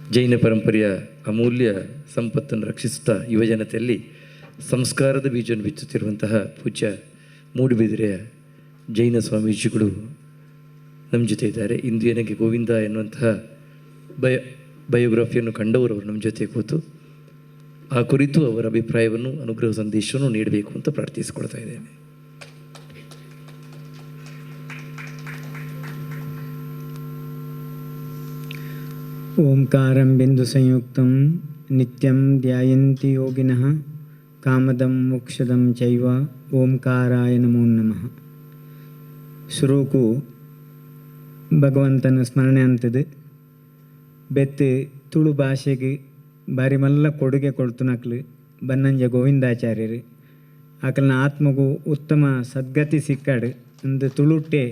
ಜೈನ ಪರಂಪರೆಯ ಅಮೂಲ್ಯ ಸಂಪತ್ತನ್ನು ರಕ್ಷಿಸುತ್ತಾ ಯುವಜನತೆಯಲ್ಲಿ ಸಂಸ್ಕಾರದ ಬೀಜವನ್ನು ಬಿತ್ತುತ್ತಿರುವಂತಹ ಪೂಜ್ಯ ಮೂಡುಬಿದಿರೆಯ ಜೈನ ಸ್ವಾಮೀಜಿಗಳು ನಮ್ಮ ಜೊತೆ ಇದ್ದಾರೆ. ಇಂದು ನನಗೆ ಗೋವಿಂದ ಎನ್ನುವಂತಹ ಬಯೋಗ್ರಫಿಯನ್ನು ಕಂಡವರು ನಮ್ಮ ಜೊತೆ ಕೂತು ಆ ಕುರಿತು ಅವರ ಅಭಿಪ್ರಾಯವನ್ನು, ಅನುಗ್ರಹ ಸಂದೇಶವನ್ನು ನೀಡಬೇಕು ಅಂತ ಪ್ರಾರ್ಥಿಸಿಕೊಳ್ತಾ ಇದ್ದೇನೆ. ಓಂಕಾರಂ ಬಿಂದು ಸಂಯುಕ್ತಂ ನಿತ್ಯಂ ಧ್ಯಾಯಂತಿ ಯೋಗಿನಃ ಕಾಮದಂ ಮೋಕ್ಷದಂ ಚೈವ ಓಂಕಾರಾಯ ನಮೋ ನಮಃ. ಶ್ಲೋಕು ಭಗವಂತನ ಸ್ಮರಣೆ ಅಂತದು ಬೆತ್ತು ತುಳು ಭಾಷೆಗೆ ಬಾರಿ ಮಲ್ಲ ಕೊಡುಗೆ ಕೊಡ್ತುನಕ್ಲು ಬನ್ನಂಜ ಗೋವಿಂದಾಚಾರ್ಯರು ಆಕಲ್ನ ಆತ್ಮಗೂ ಉತ್ತಮ ಸದ್ಗತಿ ಸಿಕ್ಕಾಡು ಒಂದು ತುಳುಟ್ಟೆ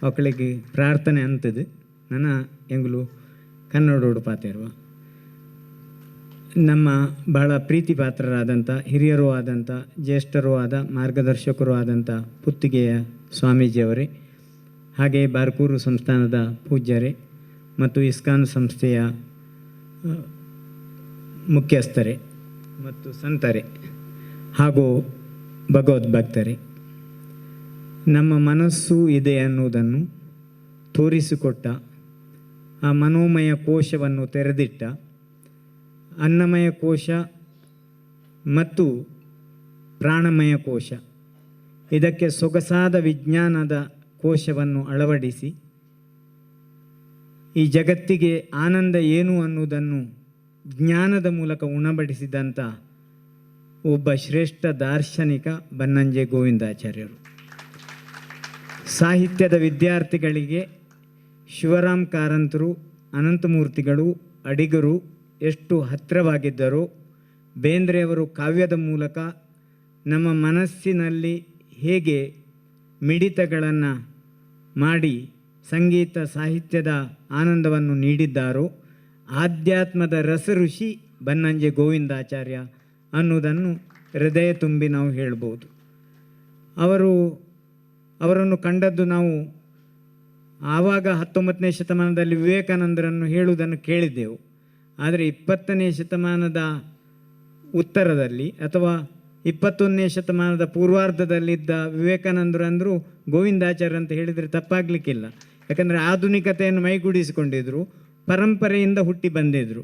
ಅವಳಿಗೆ ಪ್ರಾರ್ಥನೆ ಅಂತದು ನನ್ನ ಎಂಗ್ಲು ಕನ್ನಡೋಡು ಪಾತಿರುವ ನಮ್ಮ ಬಹಳ ಪ್ರೀತಿ ಪಾತ್ರರಾದಂಥ ಹಿರಿಯರೂ ಆದಂಥ ಜ್ಯೇಷ್ಠರೂ ಆದ ಮಾರ್ಗದರ್ಶಕರೂ ಆದಂಥ ಪುತ್ತಿಗೆಯ ಸ್ವಾಮೀಜಿಯವರೇ, ಹಾಗೆ ಬಾರ್ಕೂರು ಸಂಸ್ಥಾನದ ಪೂಜ್ಯರೇ ಮತ್ತು ಇಸ್ಕಾನ್ ಸಂಸ್ಥೆಯ ಮುಖ್ಯಸ್ಥರೇ ಮತ್ತು ಸಂತರೇ ಹಾಗೂ ಭಗವದ್ಭಕ್ತರೇ, ನಮ್ಮ ಮನಸ್ಸು ಇದೆ ಅನ್ನುವುದನ್ನು ತೋರಿಸಿಕೊಟ್ಟ ಆ ಮನೋಮಯ ಕೋಶವನ್ನು ತೆರೆದಿಟ್ಟ ಅನ್ನಮಯ ಕೋಶ ಮತ್ತು ಪ್ರಾಣಮಯ ಕೋಶ, ಇದಕ್ಕೆ ಸೊಗಸಾದ ವಿಜ್ಞಾನದ ಕೋಶವನ್ನು ಅಳವಡಿಸಿ ಈ ಜಗತ್ತಿಗೆ ಆನಂದ ಏನು ಅನ್ನುವುದನ್ನು ಜ್ಞಾನದ ಮೂಲಕ ಉಣಬಡಿಸಿದಂಥ ಒಬ್ಬ ಶ್ರೇಷ್ಠ ದಾರ್ಶನಿಕ ಬನ್ನಂಜೆ ಗೋವಿಂದಾಚಾರ್ಯರು. ಸಾಹಿತ್ಯದ ವಿದ್ಯಾರ್ಥಿಗಳಿಗೆ ಶಿವರಾಮ್ ಕಾರಂತರು, ಅನಂತಮೂರ್ತಿಗಳು, ಅಡಿಗರು ಎಷ್ಟು ಹತ್ತಿರವಾಗಿದ್ದರೋ, ಬೇಂದ್ರೆಯವರು ಕಾವ್ಯದ ಮೂಲಕ ನಮ್ಮ ಮನಸ್ಸಿನಲ್ಲಿ ಹೇಗೆ ಮಿಡಿತಗಳನ್ನು ಮಾಡಿ ಸಂಗೀತ ಸಾಹಿತ್ಯದ ಆನಂದವನ್ನು ನೀಡಿದ್ದಾರೋ, ಆಧ್ಯಾತ್ಮದ ರಸಋಷಿ ಬನ್ನಂಜೆ ಗೋವಿಂದಾಚಾರ್ಯ ಅನ್ನುವುದನ್ನು ಹೃದಯ ತುಂಬಿ ನಾವು ಹೇಳ್ಬೋದು. ಅವರನ್ನು ಕಂಡದ್ದು ನಾವು ಆವಾಗ 19ನೇ ಶತಮಾನದಲ್ಲಿ ವಿವೇಕಾನಂದರನ್ನು ಹೇಳುವುದನ್ನು ಕೇಳಿದ್ದೆವು. ಆದರೆ 20ನೇ ಶತಮಾನದ ಉತ್ತರದಲ್ಲಿ ಅಥವಾ 21ನೇ ಶತಮಾನದ ಪೂರ್ವಾರ್ಧದಲ್ಲಿದ್ದ ವಿವೇಕಾನಂದರು ಅಂದರೂ ಗೋವಿಂದಾಚಾರ್ಯ ಅಂತ ಹೇಳಿದರೆ ತಪ್ಪಾಗಲಿಕ್ಕಿಲ್ಲ. ಯಾಕಂದರೆ ಆಧುನಿಕತೆಯನ್ನು ಮೈಗೂಡಿಸಿಕೊಂಡಿದ್ದರು, ಪರಂಪರೆಯಿಂದ ಹುಟ್ಟಿ ಬಂದಿದ್ದರು.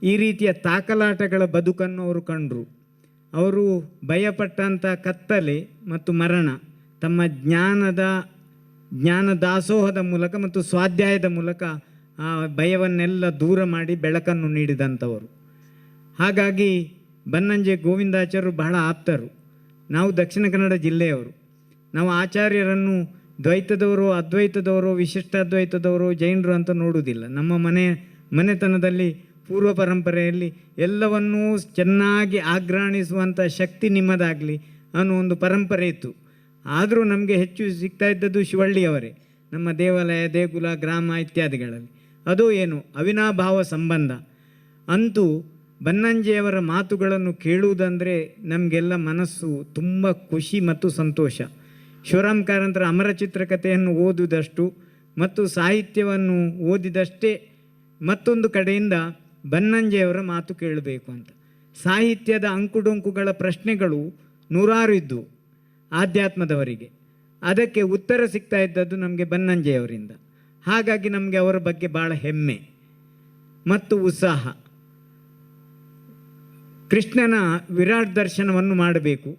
ಈ ರೀತಿಯ ತಾಕಲಾಟಗಳ ಬದುಕನ್ನು ಅವರು ಕಂಡರು. ಅವರು ಭಯಪಟ್ಟಂಥ ಕತ್ತಲೆ ಮತ್ತು ಮರಣ ತಮ್ಮ ಜ್ಞಾನ ದಾಸೋಹದ ಮೂಲಕ ಮತ್ತು ಸ್ವಾಧ್ಯಾಯದ ಮೂಲಕ ಆ ಭಯವನ್ನೆಲ್ಲ ದೂರ ಮಾಡಿ ಬೆಳಕನ್ನು ನೀಡಿದಂಥವರು. ಹಾಗಾಗಿ ಬನ್ನಂಜೆ ಗೋವಿಂದಾಚಾರ್ಯರು ಬಹಳ ಆಪ್ತರು. ನಾವು ದಕ್ಷಿಣ ಕನ್ನಡ ಜಿಲ್ಲೆಯವರು. ನಾವು ಆಚಾರ್ಯರನ್ನು ದ್ವೈತದವರು, ಅದ್ವೈತದವರು, ವಿಶಿಷ್ಟಾದ್ವೈತದವರು, ಜೈನರು ಅಂತ ನೋಡುವುದಿಲ್ಲ. ನಮ್ಮ ಮನೆತನದಲ್ಲಿ ಪೂರ್ವ ಪರಂಪರೆಯಲ್ಲಿ ಎಲ್ಲವನ್ನೂ ಚೆನ್ನಾಗಿ ಆಘ್ರಾಣಿಸುವಂಥ ಶಕ್ತಿ ನಿಮ್ಮದಾಗಲಿ ಅನ್ನೋ ಒಂದು ಪರಂಪರೆ ಇತ್ತು. ಆದರೂ ನಮಗೆ ಹೆಚ್ಚು ಸಿಗ್ತಾ ಇದ್ದದ್ದು ಶಿವಳ್ಳಿಯವರೇ, ನಮ್ಮ ದೇವಾಲಯ, ದೇಗುಲ, ಗ್ರಾಮ ಇತ್ಯಾದಿಗಳಲ್ಲಿ. ಅದು ಏನು ಅವಿನಾಭಾವ ಸಂಬಂಧ. ಅಂತೂ ಬನ್ನಂಜೆಯವರ ಮಾತುಗಳನ್ನು ಕೇಳುವುದಂದರೆ ನಮಗೆಲ್ಲ ಮನಸ್ಸು ತುಂಬ ಖುಷಿ ಮತ್ತು ಸಂತೋಷ. ಶಿವರಾಮ್ ಕಾರಂತರ ಅಮರ ಚಿತ್ರಕಥೆಯನ್ನು ಓದುವುದಷ್ಟು ಮತ್ತು ಸಾಹಿತ್ಯವನ್ನು ಓದಿದಷ್ಟೇ ಮತ್ತೊಂದು ಕಡೆಯಿಂದ ಬನ್ನಂಜೆಯವರ ಮಾತು ಕೇಳಬೇಕು ಅಂತ. ಸಾಹಿತ್ಯದ ಅಂಕುಡೊಂಕುಗಳ ಪ್ರಶ್ನೆಗಳು ನೂರಾರು ಇದ್ದವು ಆಧ್ಯಾತ್ಮದವರಿಗೆ. ಅದಕ್ಕೆ ಉತ್ತರ ಸಿಗ್ತಾ ಇದ್ದದ್ದು ನಮಗೆ ಬನ್ನಂಜೆಯವರಿಂದ. ಹಾಗಾಗಿ ನಮಗೆ ಅವರ ಬಗ್ಗೆ ಭಾಳ ಹೆಮ್ಮೆ ಮತ್ತು ಉತ್ಸಾಹ. ಕೃಷ್ಣನ ವಿರಾಟ್ ದರ್ಶನವನ್ನು ಮಾಡಬೇಕು,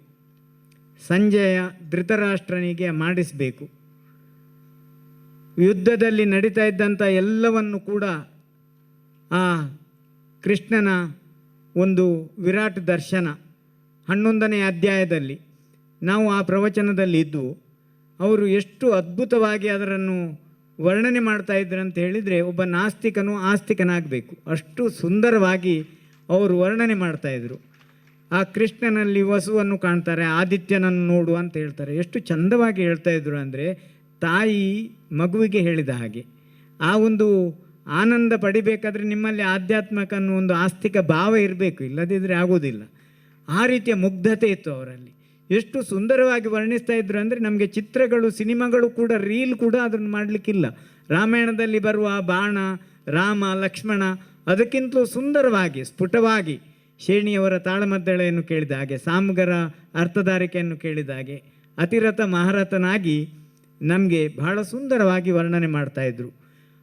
ಸಂಜಯ ಧೃತರಾಷ್ಟ್ರನಿಗೆ ಮಾಡಿಸಬೇಕು, ಯುದ್ಧದಲ್ಲಿ ನಡೀತಾ ಇದ್ದಂಥ ಎಲ್ಲವನ್ನು ಕೂಡ ಆ ಕೃಷ್ಣನ ಒಂದು ವಿರಾಟ್ ದರ್ಶನ 11ನೇ ಅಧ್ಯಾಯದಲ್ಲಿ ನಾವು ಆ ಪ್ರವಚನದಲ್ಲಿ ಇದ್ದು ಅವರು ಎಷ್ಟು ಅದ್ಭುತವಾಗಿ ಅದನ್ನು ವರ್ಣನೆ ಮಾಡ್ತಾ ಇದ್ರು ಅಂತ ಹೇಳಿದರೆ ಒಬ್ಬ ನಾಸ್ತಿಕನು ಆಸ್ತಿಕನಾಗಬೇಕು, ಅಷ್ಟು ಸುಂದರವಾಗಿ ಅವರು ವರ್ಣನೆ ಮಾಡ್ತಾಯಿದ್ರು. ಆ ಕೃಷ್ಣನಲ್ಲಿ ವಸುವನ್ನು ಕಾಣ್ತಾರೆ, ಆದಿತ್ಯನನ್ನು ನೋಡು ಅಂತ ಹೇಳ್ತಾರೆ. ಎಷ್ಟು ಚಂದವಾಗಿ ಹೇಳ್ತಾಯಿದ್ರು ಅಂದರೆ ತಾಯಿ ಮಗುವಿಗೆ ಹೇಳಿದ ಹಾಗೆ. ಆ ಒಂದು ಆನಂದ ಪಡಿಬೇಕಾದ್ರೆ ನಿಮ್ಮಲ್ಲಿ ಆಧ್ಯಾತ್ಮಕ ಅನ್ನೋ ಒಂದು ಆಸ್ತಿಕ ಭಾವ ಇರಬೇಕು, ಇಲ್ಲದಿದ್ದರೆ ಆಗೋದಿಲ್ಲ. ಆ ರೀತಿಯ ಮುಗ್ಧತೆ ಇತ್ತು ಅವರಲ್ಲಿ. ಎಷ್ಟು ಸುಂದರವಾಗಿ ವರ್ಣಿಸ್ತಾ ಇದ್ರು ಅಂದರೆ ನಮಗೆ ಚಿತ್ರಗಳು, ಸಿನಿಮಾಗಳು ಕೂಡ, ರೀಲ್ ಕೂಡ ಅದನ್ನು ಮಾಡಲಿಕ್ಕಿಲ್ಲ. ರಾಮಾಯಣದಲ್ಲಿ ಬರುವ ಆ ಬಾಣ, ರಾಮ ಲಕ್ಷ್ಮಣ ಅದಕ್ಕಿಂತಲೂ ಸುಂದರವಾಗಿ ಸ್ಫುಟವಾಗಿ ಶೇಣಿಯವರ ತಾಳಮದ್ದಳೆಯನ್ನು ಕೇಳಿದ ಹಾಗೆ, ಸಾಮುಗರ ಅರ್ಥಧಾರಿಕೆಯನ್ನು ಕೇಳಿದ ಹಾಗೆ ಅತಿರಥ ಮಹಾರಥನಾಗಿ ನಮಗೆ ಬಹಳ ಸುಂದರವಾಗಿ ವರ್ಣನೆ ಮಾಡ್ತಾಯಿದ್ರು.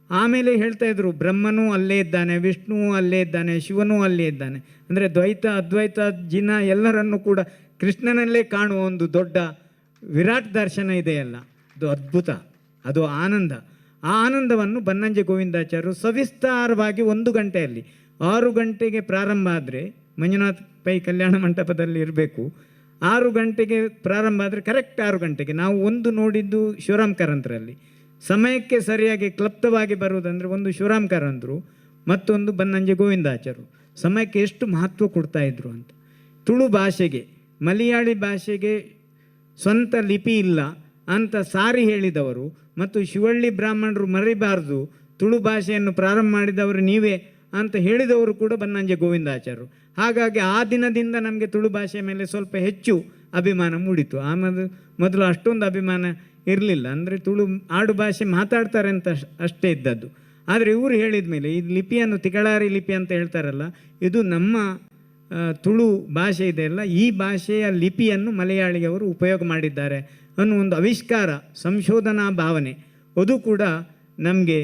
ಆಮೇಲೆ ಹೇಳ್ತಾ ಇದ್ರು, ಬ್ರಹ್ಮನೂ ಅಲ್ಲೇ ಇದ್ದಾನೆ, ವಿಷ್ಣುವೂ ಅಲ್ಲೇ ಇದ್ದಾನೆ, ಶಿವನೂ ಅಲ್ಲೇ ಇದ್ದಾನೆ. ಅಂದರೆ ದ್ವೈತ ಅದ್ವೈತ ಜಿನ ಎಲ್ಲರನ್ನೂ ಕೂಡ ಕೃಷ್ಣನಲ್ಲೇ ಕಾಣುವ ಒಂದು ದೊಡ್ಡ ವಿರಾಟ್ ದರ್ಶನ ಇದೆಯಲ್ಲ, ಅದು ಅದ್ಭುತ, ಅದು ಆನಂದ. ಆ ಆನಂದವನ್ನು ಬನ್ನಂಜೆ ಗೋವಿಂದಾಚಾರ್ಯರು ಸವಿಸ್ತಾರವಾಗಿ 1 ಗಂಟೆಯಲ್ಲಿ, 6 ಗಂಟೆಗೆ ಪ್ರಾರಂಭ ಆದರೆ ಮಂಜುನಾಥ್ ಪೈ ಕಲ್ಯಾಣ ಮಂಟಪದಲ್ಲಿ ಇರಬೇಕು. 6 ಗಂಟೆಗೆ ಪ್ರಾರಂಭ ಆದರೆ ಕರೆಕ್ಟ್ 6 ಗಂಟೆಗೆ. ನಾವು ಒಂದು ನೋಡಿದ್ದು ಶಿವರಾಮ್ ಕಾರಂತರಲ್ಲಿ ಸಮಯಕ್ಕೆ ಸರಿಯಾಗಿ ಕ್ಲಪ್ತವಾಗಿ ಬರುವುದಂದರೆ, ಒಂದು ಶಿವರಾಮ್ ಕಾರಂತರು, ಮತ್ತೊಂದು ಬನ್ನಂಜೆ ಗೋವಿಂದಾಚಾರ್ಯರು ಸಮಯಕ್ಕೆ ಎಷ್ಟು ಮಹತ್ವ ಕೊಡ್ತಾಯಿದ್ರು ಅಂತ. ತುಳು ಭಾಷೆಗೆ, ಮಲಯಾಳಿ ಭಾಷೆಗೆ ಸ್ವಂತ ಲಿಪಿ ಇಲ್ಲ ಅಂತ ಸಾರಿ ಹೇಳಿದವರು, ಮತ್ತು ಶಿವಳ್ಳಿ ಬ್ರಾಹ್ಮಣರು ಮರಿಬಾರ್ದು, ತುಳು ಭಾಷೆಯನ್ನು ಪ್ರಾರಂಭ ಮಾಡಿದವರು ನೀವೇ ಅಂತ ಹೇಳಿದವರು ಕೂಡ ಬನ್ನಂಜೆ ಗೋವಿಂದಾಚಾರ್ಯರು. ಹಾಗಾಗಿ ಆ ದಿನದಿಂದ ನಮಗೆ ತುಳು ಭಾಷೆಯ ಮೇಲೆ ಸ್ವಲ್ಪ ಹೆಚ್ಚು ಅಭಿಮಾನ ಮೂಡಿತು. ಆಮೇಲೆ ಮೊದಲು ಅಷ್ಟೊಂದು ಅಭಿಮಾನ ಇರಲಿಲ್ಲ, ಅಂದರೆ ತುಳು ಆಡು ಭಾಷೆ ಮಾತಾಡ್ತಾರೆ ಅಂತ ಅಷ್ಟೇ ಇದ್ದದ್ದು. ಆದರೆ ಇವರು ಹೇಳಿದ ಮೇಲೆ ಈ ಲಿಪಿಯನ್ನು ತಿಗಳಾರಿ ಲಿಪಿ ಅಂತ ಹೇಳ್ತಾರಲ್ಲ, ಇದು ನಮ್ಮ ತುಳು ಭಾಷೆ ಇದೆಯಲ್ಲ, ಈ ಭಾಷೆಯ ಲಿಪಿಯನ್ನು ಮಲಯಾಳಿಗವರು ಉಪಯೋಗ ಮಾಡಿದ್ದಾರೆ ಅನ್ನೋ ಒಂದು ಆವಿಷ್ಕಾರ, ಸಂಶೋಧನಾ ಭಾವನೆ ಅದು ಕೂಡ ನಮಗೆ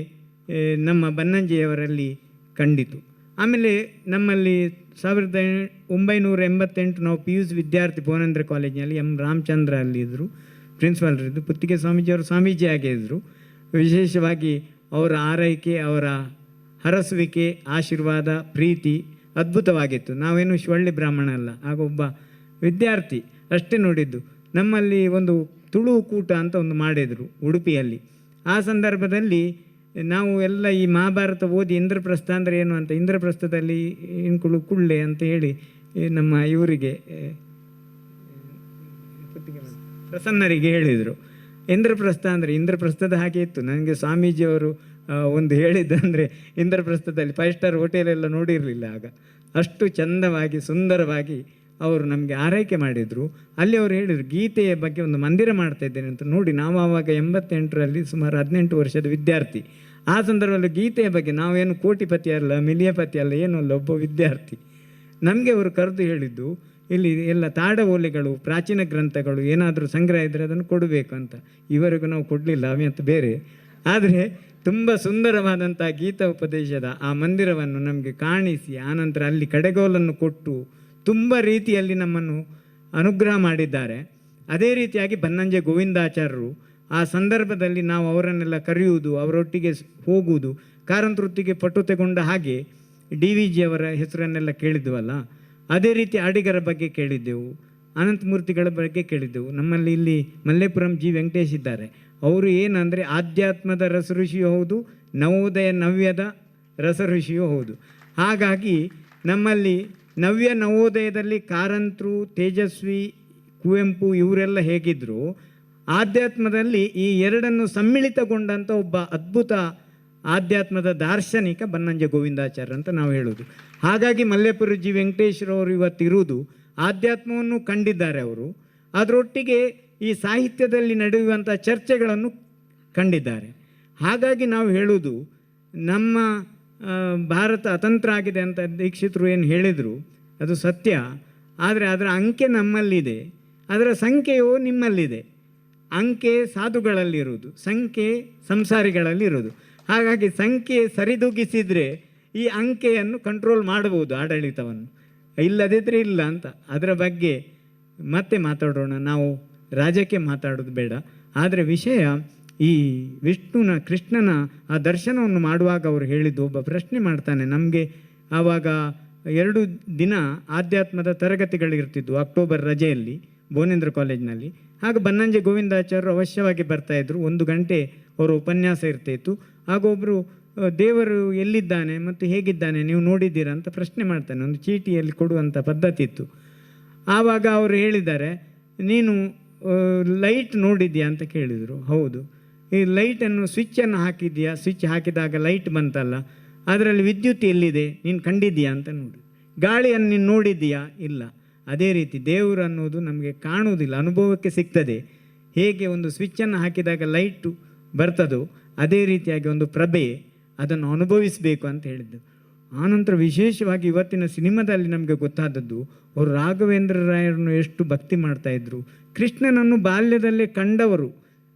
ನಮ್ಮ ಬನ್ನಂಜೆಯವರಲ್ಲಿ ಕಂಡಿತು. ಆಮೇಲೆ ನಮ್ಮಲ್ಲಿ 1988 ನಾವು PUC ವಿದ್ಯಾರ್ಥಿ ಭುವನೇಂದ್ರ ಕಾಲೇಜಿನಲ್ಲಿ ರಾಮಚಂದ್ರ ಅಲ್ಲಿದ್ದರು, ಪ್ರಿನ್ಸಿಪಾಲ್ರಿದ್ದು. ಪುತ್ತಿಗೆ ಸ್ವಾಮೀಜಿಯವರು ಸ್ವಾಮೀಜಿ ಆಗಿದ್ದರು. ವಿಶೇಷವಾಗಿ ಅವರ ಆರೈಕೆ, ಅವರ ಹರಸುವಿಕೆ, ಆಶೀರ್ವಾದ, ಪ್ರೀತಿ ಅದ್ಭುತವಾಗಿತ್ತು. ನಾವೇನು ಶಿವಳ್ಳಿ ಬ್ರಾಹ್ಮಣ ಅಲ್ಲ, ಆಗ ಒಬ್ಬ ವಿದ್ಯಾರ್ಥಿ ಅಷ್ಟೇ ನೋಡಿದ್ದು. ನಮ್ಮಲ್ಲಿ ಒಂದು ತುಳು ಕೂಟ ಅಂತ ಒಂದು ಮಾಡಿದರು ಉಡುಪಿಯಲ್ಲಿ. ಆ ಸಂದರ್ಭದಲ್ಲಿ ನಾವು ಎಲ್ಲ ಈ ಮಹಾಭಾರತ ಓದಿ ಇಂದ್ರಪ್ರಸ್ಥ ಅಂದರೆ ಏನು ಅಂತ, ಇಂದ್ರಪ್ರಸ್ಥದಲ್ಲಿ ಇನ್ಕುಳು ಕುಳ್ಳೆ ಅಂತ ಹೇಳಿ ನಮ್ಮ ಇವರಿಗೆ ಪ್ರಸನ್ನರಿಗೆ ಹೇಳಿದರು. ಇಂದ್ರಪ್ರಸ್ಥ ಅಂದರೆ ಇಂದ್ರಪ್ರಸ್ಥದ ಹಾಗೆ ಇತ್ತು. ನನಗೆ ಸ್ವಾಮೀಜಿಯವರು ಒಂದು ಹೇಳಿದ್ದಂದರೆ ಇಂದ್ರಪ್ರಸ್ಥದಲ್ಲಿ 5 ಸ್ಟಾರ್ ಹೋಟೆಲೆಲ್ಲ ನೋಡಿರಲಿಲ್ಲ ಆಗ. ಅಷ್ಟು ಚಂದವಾಗಿ ಸುಂದರವಾಗಿ ಅವರು ನಮಗೆ ಆರೈಕೆ ಮಾಡಿದರು. ಅಲ್ಲಿ ಅವರು ಹೇಳಿದರು, ಗೀತೆಯ ಬಗ್ಗೆ ಒಂದು ಮಂದಿರ ಮಾಡ್ತಾ ಇದ್ದೇನೆ ಅಂತ. ನೋಡಿ, ನಾವು ಆವಾಗ 88ರಲ್ಲಿ ಸುಮಾರು 18 ವರ್ಷದ ವಿದ್ಯಾರ್ಥಿ. ಆ ಸಂದರ್ಭದಲ್ಲಿ ಗೀತೆಯ ಬಗ್ಗೆ, ನಾವೇನು ಕೋಟಿಪತಿ ಅಲ್ಲ, ಮಿಲಿಯಪತಿ ಅಲ್ಲ, ಏನೂ ಅಲ್ಲ, ಒಬ್ಬ ವಿದ್ಯಾರ್ಥಿ. ನಮಗೆ ಅವರು ಕರೆದು ಹೇಳಿದ್ದು, ಇಲ್ಲಿ ಎಲ್ಲ ತಾಡ ಓಲೆಗಳು, ಪ್ರಾಚೀನ ಗ್ರಂಥಗಳು ಏನಾದರೂ ಸಂಗ್ರಹ ಇದ್ದರೆ ಅದನ್ನು ಕೊಡಬೇಕು ಅಂತ. ಇವರಿಗೂ ನಾವು ಕೊಡಲಿಲ್ಲ, ಅವಂತ ಬೇರೆ. ಆದರೆ ತುಂಬ ಸುಂದರವಾದಂಥ ಗೀತಾ ಉಪದೇಶದ ಆ ಮಂದಿರವನ್ನು ನಮಗೆ ಕಾಣಿಸಿ, ಆನಂತರ ಅಲ್ಲಿ ಕಡೆಗೋಲನ್ನು ಕೊಟ್ಟು ತುಂಬ ರೀತಿಯಲ್ಲಿ ನಮ್ಮನ್ನು ಅನುಗ್ರಹ ಮಾಡಿದ್ದಾರೆ. ಅದೇ ರೀತಿಯಾಗಿ ಬನ್ನಂಜೆ ಗೋವಿಂದಾಚಾರ್ಯರು ಆ ಸಂದರ್ಭದಲ್ಲಿ ನಾವು ಅವರನ್ನೆಲ್ಲ ಕರೆಯುವುದು, ಅವರೊಟ್ಟಿಗೆ ಹೋಗುವುದು, ಕಾರಂತರೊಟ್ಟಿಗೆ ಪಟ್ಟು ತೆಗೊಂಡ ಹಾಗೆ DVG ಅವರ ಹೆಸರನ್ನೆಲ್ಲ ಕೇಳಿದ್ವಲ್ಲ, ಅದೇ ರೀತಿ ಅಡಿಗರ ಬಗ್ಗೆ ಕೇಳಿದ್ದೆವು, ಅನಂತಮೂರ್ತಿಗಳ ಬಗ್ಗೆ ಕೇಳಿದ್ದೆವು. ನಮ್ಮಲ್ಲಿ ಇಲ್ಲಿ ಮಲ್ಲೇಪುರಂ G ವೆಂಕಟೇಶ್ ಇದ್ದಾರೆ. ಅವರು ಏನಂದರೆ ಆಧ್ಯಾತ್ಮದ ರಸಋಷಿಯೂ ಹೌದು, ನವೋದಯ ನವ್ಯದ ರಸಋಷಿಯೂ ಹೌದು. ಹಾಗಾಗಿ ನಮ್ಮಲ್ಲಿ ನವ್ಯ ನವೋದಯದಲ್ಲಿ ಕಾರಂತರು, ತೇಜಸ್ವಿ, ಕುವೆಂಪು ಇವರೆಲ್ಲ ಹೇಗಿದ್ದರು, ಆಧ್ಯಾತ್ಮದಲ್ಲಿ ಈ ಎರಡನ್ನು ಸಮ್ಮಿಳಿತಗೊಂಡಂಥ ಒಬ್ಬ ಅದ್ಭುತ ಆಧ್ಯಾತ್ಮದ ದಾರ್ಶನಿಕ ಬನ್ನಂಜೆ ಗೋವಿಂದಾಚಾರ್ಯ ಅಂತ ನಾವು ಹೇಳೋದು. ಹಾಗಾಗಿ ಮಲ್ಲೇಪುರ G ವೆಂಕಟೇಶ್ವರವರು ಇವತ್ತಿರುವುದು ಆಧ್ಯಾತ್ಮವನ್ನು ಕಂಡಿದ್ದಾರೆ ಅವರು, ಅದರೊಟ್ಟಿಗೆ ಈ ಸಾಹಿತ್ಯದಲ್ಲಿ ನಡೆಯುವಂಥ ಚರ್ಚೆಗಳನ್ನು ಕಂಡಿದ್ದಾರೆ. ಹಾಗಾಗಿ ನಾವು ಹೇಳುವುದು, ನಮ್ಮ ಭಾರತ ಅತಂತ್ರ ಆಗಿದೆ ಅಂತ ದೀಕ್ಷಿತರು ಏನು ಹೇಳಿದರು ಅದು ಸತ್ಯ. ಆದರೆ ಅದರ ಅಂಕೆ ನಮ್ಮಲ್ಲಿದೆ, ಅದರ ಸಂಖ್ಯೆಯು ನಿಮ್ಮಲ್ಲಿದೆ. ಅಂಕೆ ಸಾಧುಗಳಲ್ಲಿರುವುದು, ಸಂಖ್ಯೆ ಸಂಸಾರಿಗಳಲ್ಲಿರೋದು. ಹಾಗಾಗಿ ಸಂಖ್ಯೆ ಸರಿದೂಗಿಸಿದರೆ ಈ ಅಂಕೆಯನ್ನು ಕಂಟ್ರೋಲ್ ಮಾಡಬಹುದು, ಆಡಳಿತವನ್ನು. ಇಲ್ಲದಿದ್ದರೆ ಇಲ್ಲ ಅಂತ. ಅದರ ಬಗ್ಗೆ ಮತ್ತೆ ಮಾತಾಡೋಣ. ನಾವು ರಾಜಕ್ಕೆ ಮಾತಾಡೋದು ಬೇಡ. ಆದರೆ ವಿಷಯ ಈ ವಿಷ್ಣುನ, ಕೃಷ್ಣನ ಆ ದರ್ಶನವನ್ನು ಮಾಡುವಾಗ ಅವರು ಹೇಳಿದ್ದು, ಒಬ್ಬ ಪ್ರಶ್ನೆ ಮಾಡ್ತಾನೆ ನಮಗೆ. ಆವಾಗ 2 ದಿನ ಆಧ್ಯಾತ್ಮದ ತರಗತಿಗಳಿರ್ತಿದ್ವು ಅಕ್ಟೋಬರ್ ರಜೆಯಲ್ಲಿ ಭುವನೇಂದ್ರ ಕಾಲೇಜಿನಲ್ಲಿ. ಆಗ ಬನ್ನಂಜೆ ಗೋವಿಂದಾಚಾರ್ಯರು ಅವಶ್ಯವಾಗಿ ಬರ್ತಾಯಿದ್ರು. 1 ಗಂಟೆ ಅವರ ಉಪನ್ಯಾಸ ಇರ್ತಾಯಿತ್ತು. ಆಗ ಒಬ್ಬರು ದೇವರು ಎಲ್ಲಿದ್ದಾನೆ ಮತ್ತು ಹೇಗಿದ್ದಾನೆ ನೀವು ನೋಡಿದ್ದೀರಾ ಅಂತ ಪ್ರಶ್ನೆ ಮಾಡ್ತಾನೆ. ಒಂದು ಚೀಟಿಯಲ್ಲಿ ಕೊಡುವಂಥ ಪದ್ಧತಿ ಇತ್ತು. ಆವಾಗ ಅವರು ಹೇಳಿದ್ದಾರೆ, ನೀನು ಲೈಟ್ ನೋಡಿದ್ಯಾ ಅಂತ ಕೇಳಿದರು. ಹೌದು. ಈ ಲೈಟನ್ನು ಸ್ವಿಚ್ಚನ್ನು ಹಾಕಿದ್ಯಾ, ಸ್ವಿಚ್ ಹಾಕಿದಾಗ ಲೈಟ್ ಬಂತಲ್ಲ, ಅದರಲ್ಲಿ ವಿದ್ಯುತ್ ಎಲ್ಲಿದೆ ನೀನು ಕಂಡಿದ್ದೀಯಾ ಅಂತ ನೋಡಿ. ಗಾಳಿಯನ್ನು ನೀನು ನೋಡಿದ್ದೀಯಾ? ಇಲ್ಲ. ಅದೇ ರೀತಿ ದೇವರು ಅನ್ನೋದು ನಮಗೆ ಕಾಣುವುದಿಲ್ಲ, ಅನುಭವಕ್ಕೆ ಸಿಗ್ತದೆ. ಹೇಗೆ ಒಂದು ಸ್ವಿಚ್ಚನ್ನು ಹಾಕಿದಾಗ ಲೈಟು ಬರ್ತದೋ ಅದೇ ರೀತಿಯಾಗಿ ಒಂದು ಪ್ರಭೆ, ಅದನ್ನು ಅನುಭವಿಸಬೇಕು ಅಂತ ಹೇಳಿದ್ದು. ಆನಂತರ ವಿಶೇಷವಾಗಿ ಇವತ್ತಿನ ಸಿನಿಮಾದಲ್ಲಿ ನಮಗೆ ಗೊತ್ತಾದದ್ದು, ಅವರು ರಾಘವೇಂದ್ರ ರಾಯರನ್ನು ಎಷ್ಟು ಭಕ್ತಿ ಮಾಡ್ತಾಯಿದ್ರು. ಕೃಷ್ಣನನ್ನು ಬಾಲ್ಯದಲ್ಲೇ ಕಂಡವರು,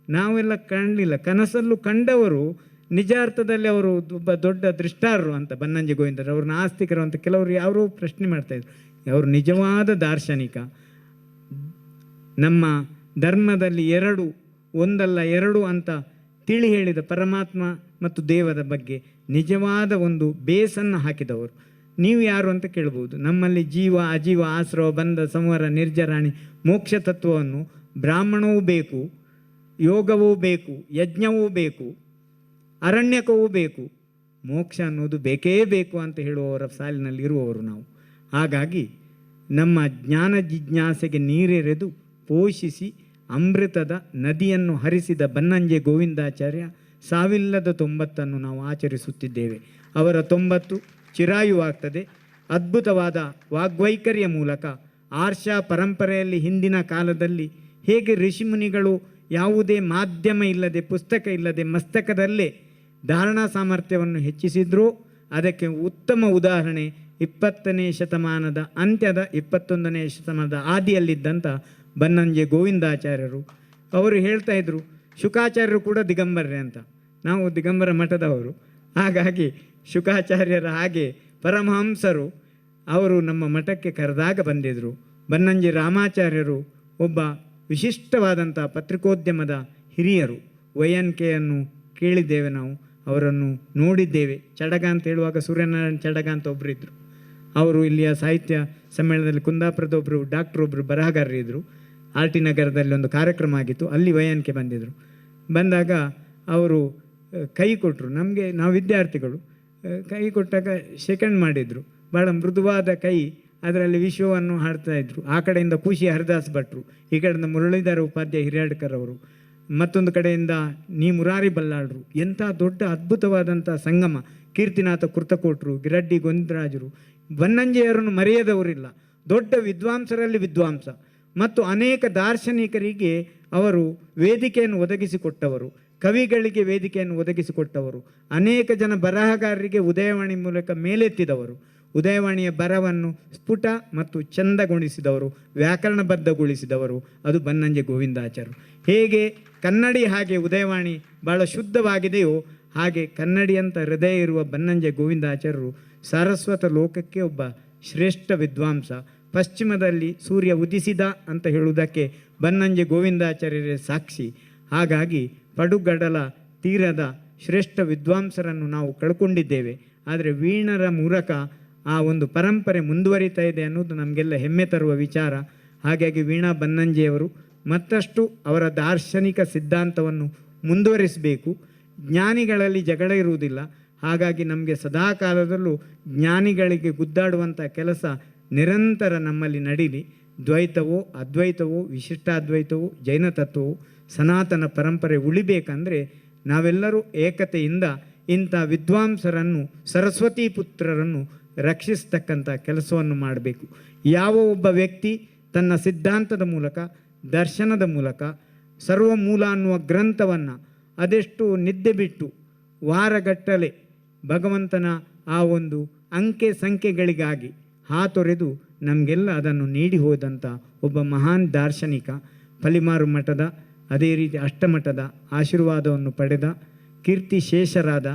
ನಾವೆಲ್ಲ ಕಾಣಲಿಲ್ಲ, ಕನಸಲ್ಲೂ ಕಂಡವರು. ನಿಜಾರ್ಥದಲ್ಲಿ ಅವರು ಒಬ್ಬ ದೊಡ್ಡ ದೃಷ್ಟಾರರು ಅಂತ ಬನ್ನಂಜೆ ಗೋವಿಂದರು. ಅವ್ರನ್ನ ಆಸ್ತಿಕರು ಅಂತ ಕೆಲವರು ಯಾರೋ ಪ್ರಶ್ನೆ ಮಾಡ್ತಾಯಿದ್ರು. ಅವರು ನಿಜವಾದ ದಾರ್ಶನಿಕ. ನಮ್ಮ ಧರ್ಮದಲ್ಲಿ ಒಂದಲ್ಲ ಎರಡು ಅಂತ ತಿಳಿ ಹೇಳಿದ ಪರಮಾತ್ಮ ಮತ್ತು ದೇವದ ಬಗ್ಗೆ ನಿಜವಾದ ಒಂದು ಬೇಸನ್ನು ಹಾಕಿದವರು. ನೀವು ಯಾರು ಅಂತ ಕೇಳ್ಬೋದು. ನಮ್ಮಲ್ಲಿ ಜೀವ ಅಜೀವ ಆಶ್ರವ ಬಂಧ ಸಂವರ ನಿರ್ಜರಾಣಿ ಮೋಕ್ಷ ತತ್ವವನ್ನು ಬ್ರಾಹ್ಮಣವೂ ಬೇಕು, ಯೋಗವೂ ಬೇಕು, ಯಜ್ಞವೂ ಬೇಕು, ಅರಣ್ಯಕವೂ ಬೇಕು, ಮೋಕ್ಷ ಅನ್ನೋದು ಬೇಕೇ ಬೇಕು ಅಂತ ಹೇಳುವವರ ಸಾಲಿನಲ್ಲಿ ಇರುವವರು ನಾವು. ಹಾಗಾಗಿ ನಮ್ಮ ಜ್ಞಾನ ಜಿಜ್ಞಾಸೆಗೆ ನೀರೆರೆದು ಪೋಷಿಸಿ ಅಮೃತದ ನದಿಯನ್ನು ಹರಿಸಿದ ಬನ್ನಂಜೆ ಗೋವಿಂದಾಚಾರ್ಯ ಸಾವಿಲ್ಲದ 90 ನಾವು ಆಚರಿಸುತ್ತಿದ್ದೇವೆ. ಅವರ 90 ಚಿರಾಯುವಾಗ್ತದೆ. ಅದ್ಭುತವಾದ ವಾಗ್ವೈಖರಿಯ ಮೂಲಕ ಆರ್ಷ ಪರಂಪರೆಯಲ್ಲಿ ಹಿಂದಿನ ಕಾಲದಲ್ಲಿ ಹೇಗೆ ಋಷಿಮುನಿಗಳು ಯಾವುದೇ ಮಾಧ್ಯಮ ಇಲ್ಲದೆ, ಪುಸ್ತಕ ಇಲ್ಲದೆ ಮಸ್ತಕದಲ್ಲೇ ಧಾರಣಾ ಸಾಮರ್ಥ್ಯವನ್ನು ಹೆಚ್ಚಿಸಿದ್ರೂ, ಅದಕ್ಕೆ ಉತ್ತಮ ಉದಾಹರಣೆ 20ನೇ ಶತಮಾನದ ಅಂತ್ಯದ 21ನೇ ಶತಮಾನದ ಆದಿಯಲ್ಲಿದ್ದಂಥ ಬನ್ನಂಜೆ ಗೋವಿಂದಾಚಾರ್ಯರು. ಅವರು ಹೇಳ್ತಾ ಇದ್ರು, ಶುಕಾಚಾರ್ಯರು ಕೂಡ ದಿಗಂಬರರೇ ಅಂತ. ನಾವು ದಿಗಂಬರ ಮಠದವರು, ಹಾಗಾಗಿ ಶುಕಾಚಾರ್ಯರ ಹಾಗೆ ಪರಮಹಂಸರು ಅವರು ನಮ್ಮ ಮಠಕ್ಕೆ ಕರೆದಾಗ ಬಂದಿದ್ದರು. ಬನ್ನಂಜೆ ರಾಮಾಚಾರ್ಯರು ಒಬ್ಬ ವಿಶಿಷ್ಟವಾದಂಥ ಪತ್ರಿಕೋದ್ಯಮದ ಹಿರಿಯರು. YNKಯನ್ನು ಕೇಳಿದ್ದೇವೆ ನಾವು, ಅವರನ್ನು ನೋಡಿದ್ದೇವೆ. ಚಡಗ ಅಂತ ಹೇಳುವಾಗ ಸೂರ್ಯನಾರಾಯಣ ಚಡಗ ಅಂತ ಒಬ್ಬರಿದ್ದರು. ಅವರು ಇಲ್ಲಿಯ ಸಾಹಿತ್ಯ ಸಮ್ಮೇಳನದಲ್ಲಿ ಕುಂದಾಪುರದ ಒಬ್ಬರು ಬರಹಗಾರರಿದ್ದರು. RT ನಗರದಲ್ಲಿ ಒಂದು ಕಾರ್ಯಕ್ರಮ ಆಗಿತ್ತು, ಅಲ್ಲಿ YNK ಬಂದಿದ್ದರು. ಬಂದಾಗ ಅವರು ಕೈ ಕೊಟ್ಟರು ನಮಗೆ, ನಾವು ವಿದ್ಯಾರ್ಥಿಗಳು. ಕೈ ಕೊಟ್ಟಾಗ ಸೆಕೆಂಡ್ ಮಾಡಿದರು. ಭಾಳ ಮೃದುವಾದ ಕೈ, ಅದರಲ್ಲಿ ವಿಶ್ವವನ್ನು ಹಾಡ್ತಾಯಿದ್ರು. ಆ ಕಡೆಯಿಂದ ಖುಷಿ ಹರಿದಾಸ್ ಭಟ್ರು, ಈ ಕಡೆಯಿಂದ ಮುರಳೀಧರ ಉಪಾಧ್ಯಾಯ ಹಿರಿಯಡ್ಕರ್ ಅವರು, ಮತ್ತೊಂದು ಕಡೆಯಿಂದ ಮುರಾರಿ ಬಲ್ಲಾಳರು. ಎಂಥ ದೊಡ್ಡ ಅದ್ಭುತವಾದಂಥ ಸಂಗಮ. ಕೀರ್ತಿನಾಥ ಕೃತಕೋಟ್ರು, ಗಿರಡ್ಡಿ ಗೋವಿಂದರಾಜರು, ಬನ್ನಂಜೆಯರನ್ನು ಮರೆಯದವರಿಲ್ಲ. ದೊಡ್ಡ ವಿದ್ವಾಂಸರಲ್ಲಿ ವಿದ್ವಾಂಸ ಮತ್ತು ಅನೇಕ ದಾರ್ಶನಿಕರಿಗೆ ಅವರು ವೇದಿಕೆಯನ್ನು ಒದಗಿಸಿಕೊಟ್ಟವರು, ಕವಿಗಳಿಗೆ ವೇದಿಕೆಯನ್ನು ಒದಗಿಸಿಕೊಟ್ಟವರು, ಅನೇಕ ಜನ ಬರಹಗಾರರಿಗೆ ಉದಯವಾಣಿ ಮೂಲಕ ಮೇಲೆತ್ತಿದವರು, ಉದಯವಾಣಿಯ ಬರಹವನ್ನು ಸ್ಫುಟ ಮತ್ತು ಚಂದಗೊಳಿಸಿದವರು, ವ್ಯಾಕರಣಬದ್ಧಗೊಳಿಸಿದವರು. ಅದು ಬನ್ನಂಜೆ ಗೋವಿಂದಾಚಾರ್ಯರು. ಹೇಗೆ ಕನ್ನಡಿ ಹಾಗೆ ಉದಯವಾಣಿ ಭಾಳ ಶುದ್ಧವಾಗಿದೆಯೋ, ಹಾಗೆ ಕನ್ನಡಿ ಅಂತ ಹೃದಯ ಇರುವ ಬನ್ನಂಜೆ ಗೋವಿಂದಾಚಾರ್ಯರು ಸಾರಸ್ವತ ಲೋಕಕ್ಕೆ ಒಬ್ಬ ಶ್ರೇಷ್ಠ ವಿದ್ವಾಂಸ. ಪಶ್ಚಿಮದಲ್ಲಿ ಸೂರ್ಯ ಉದಿಸಿದ ಅಂತ ಹೇಳುವುದಕ್ಕೆ ಬನ್ನಂಜೆ ಗೋವಿಂದಾಚಾರ್ಯರೇ ಸಾಕ್ಷಿ. ಹಾಗಾಗಿ ಪಡುಗಡಲ ತೀರದ ಶ್ರೇಷ್ಠ ವಿದ್ವಾಂಸರನ್ನು ನಾವು ಕಳ್ಕೊಂಡಿದ್ದೇವೆ. ಆದರೆ ವೀಣರ ಮೂಲಕ ಆ ಒಂದು ಪರಂಪರೆ ಮುಂದುವರಿತಾ ಇದೆ ಅನ್ನೋದು ನಮಗೆಲ್ಲ ಹೆಮ್ಮೆ ತರುವ ವಿಚಾರ. ಹಾಗಾಗಿ ವೀಣಾ ಬನ್ನಂಜೆಯವರು ಮತ್ತಷ್ಟು ಅವರ ದಾರ್ಶನಿಕ ಸಿದ್ಧಾಂತವನ್ನು ಮುಂದುವರಿಸಬೇಕು. ಜ್ಞಾನಿಗಳಲ್ಲಿ ಜಗಳ ಇರುವುದಿಲ್ಲ. ಹಾಗಾಗಿ ನಮಗೆ ಸದಾ ಕಾಲದಲ್ಲೂ ಜ್ಞಾನಿಗಳಿಗೆ ಗುದ್ದಾಡುವಂಥ ಕೆಲಸ ನಿರಂತರ ನಮ್ಮಲ್ಲಿ ನಡೀಲಿ. ದ್ವೈತವೋ ಅದ್ವೈತವೋ ವಿಶಿಷ್ಟಾದ್ವೈತವೋ ಜೈನ ತತ್ವವೋ ಸನಾತನ ಪರಂಪರೆ ಉಳಿಬೇಕಂದರೆ ನಾವೆಲ್ಲರೂ ಏಕತೆಯಿಂದ ಇಂಥ ವಿದ್ವಾಂಸರನ್ನು, ಸರಸ್ವತಿ ಪುತ್ರರನ್ನು ರಕ್ಷಿಸ್ತಕ್ಕಂಥ ಕೆಲಸವನ್ನು ಮಾಡಬೇಕು. ಯಾವ ಒಬ್ಬ ವ್ಯಕ್ತಿ ತನ್ನ ಸಿದ್ಧಾಂತದ ಮೂಲಕ, ದರ್ಶನದ ಮೂಲಕ ಸರ್ವಮೂಲ ಅನ್ನುವ ಗ್ರಂಥವನ್ನು ಅದೆಷ್ಟು ನಿದ್ದೆ ಬಿಟ್ಟು ವಾರಗಟ್ಟಲೆ ಭಗವಂತನ ಆ ಒಂದು ಅಂಕೆ ಸಂಖ್ಯೆಗಳಿಗಾಗಿ ಹಾತೊರೆದು ನಮಗೆಲ್ಲ ಅದನ್ನು ನೀಡಿ ಹೋದಂಥ ಒಬ್ಬ ಮಹಾನ್ ದಾರ್ಶನಿಕ, ಪಲಿಮಾರು ಮಠದ ಅದೇ ರೀತಿ ಅಷ್ಟಮಠದ ಆಶೀರ್ವಾದವನ್ನು ಪಡೆದ ಕೀರ್ತಿಶೇಷರಾದ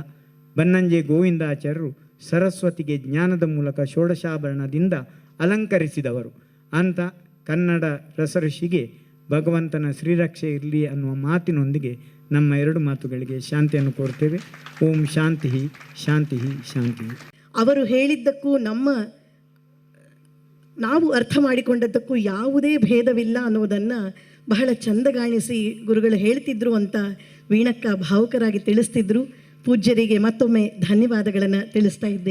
ಬನ್ನಂಜೆ ಗೋವಿಂದಾಚಾರ್ಯರು ಸರಸ್ವತಿಗೆ ಜ್ಞಾನದ ಮೂಲಕ ಷೋಡಶಾಭರಣದಿಂದ ಅಲಂಕರಿಸಿದವರು. ಅಂಥ ಕನ್ನಡ ರಸಋಷಿಗೆ ಭಗವಂತನ ಶ್ರೀರಕ್ಷೆ ಇರಲಿ ಅನ್ನುವ ಮಾತಿನೊಂದಿಗೆ ನಮ್ಮ 2 ಮಾತುಗಳಿಗೆ ಶಾಂತಿಯನ್ನು ಕೋರ್ತೇವೆ. ಓಂ ಶಾಂತಿ ಶಾಂತಿ ಶಾಂತಿ. ಅವರು ಹೇಳಿದ್ದಕ್ಕೂ ನಾವು ಅರ್ಥ ಮಾಡಿಕೊಂಡದ್ದಕ್ಕೂ ಯಾವುದೇ ಭೇದವಿಲ್ಲ ಅನ್ನೋದನ್ನು ಬಹಳ ಚಂದಗಾಣಿಸಿ ಗುರುಗಳು ಹೇಳ್ತಿದ್ರು ಅಂತ ವೀಣಕ್ಕ ಭಾವುಕರಾಗಿ ತಿಳಿಸ್ತಿದ್ರು. ಪೂಜ್ಯರಿಗೆ ಮತ್ತೊಮ್ಮೆ ಧನ್ಯವಾದಗಳನ್ನು ತಿಳಿಸ್ತಾ ಇದ್ದೇನೆ.